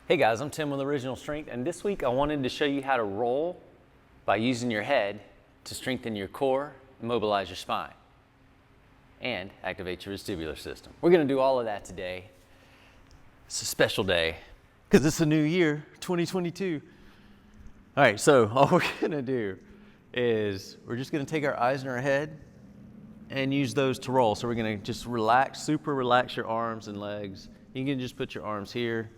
Hey guys, I'm Tim with Original Strength, and this week I wanted to show you how to roll by using your head to strengthen your core, mobilize your spine, and activate your vestibular system. We're going to do all of that today. It's a special day because it's a new year, 2022. All right, so all we're going to do is we're just going to take our eyes in our head and use those to roll. So we're going to just relax, super relax your arms and legs. You can just put your arms here.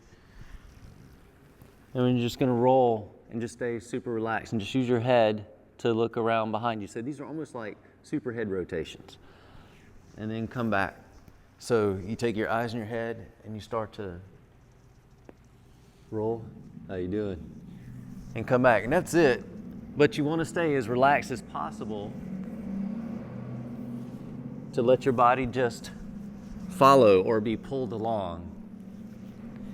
And we're just going to roll and just stay super relaxed and just use your head to look around behind you. So these are almost like super head rotations. And then come back. So you take your eyes in your head and you start to roll. How you doing? And come back. And that's it. But you want to stay as relaxed as possible to let your body just follow or be pulled along.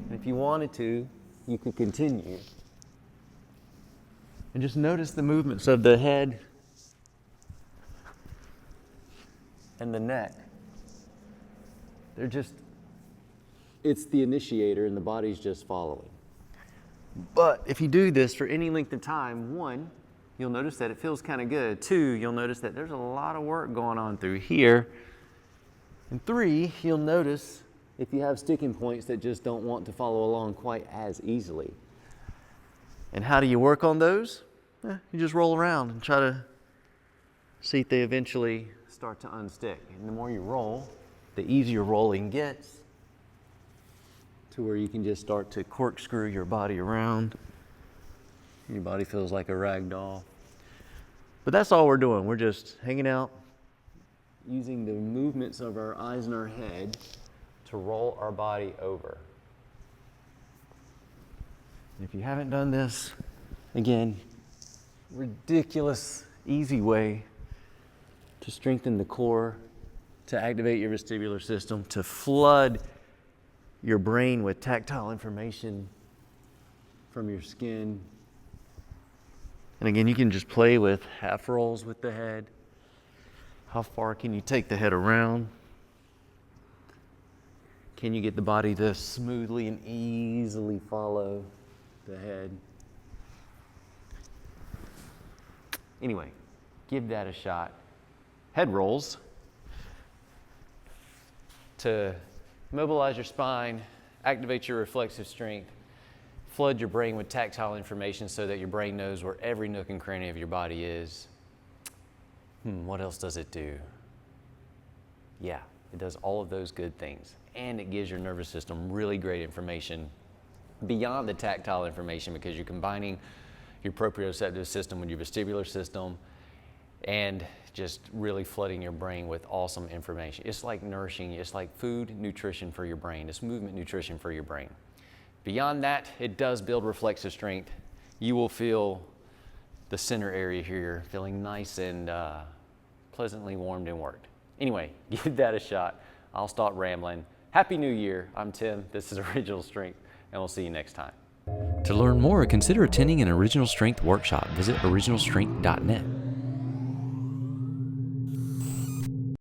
And if you wanted to, you could continue. And just notice the movements of the head and the neck. It's the initiator and the body's just following. But if you do this for any length of time, one, you'll notice that it feels kind of good. Two, you'll notice that there's a lot of work going on through here. And three, you'll notice if you have sticking points that just don't want to follow along quite as easily. And how do you work on those? You just roll around and try to see if they eventually start to unstick. And the more you roll, the easier rolling gets to where you can just start to corkscrew your body around. Your body feels like a rag doll. But that's all we're doing. We're just hanging out, using the movements of our eyes and our head to roll our body over. And if you haven't done this, again, ridiculous, easy way to strengthen the core, to activate your vestibular system, to flood your brain with tactile information from your skin. And again, you can just play with half rolls with the head. How far can you take the head around? Can you get the body to smoothly and easily follow the head? Anyway, give that a shot. Head rolls to mobilize your spine, activate your reflexive strength, flood your brain with tactile information so that your brain knows where every nook and cranny of your body is. What else does it do? Yeah, it does all of those good things. And it gives your nervous system really great information beyond the tactile information, because you're combining your proprioceptive system with your vestibular system and just really flooding your brain with awesome information. It's like nourishing, it's like food nutrition for your brain. It's movement nutrition for your brain. Beyond that, it does build reflexive strength. You will feel the center area here feeling nice and pleasantly warmed and worked. Anyway, give that a shot. I'll stop rambling. Happy New Year. I'm Tim. This is Original Strength, and we'll see you next time. To learn more, consider attending an Original Strength workshop. Visit originalstrength.net.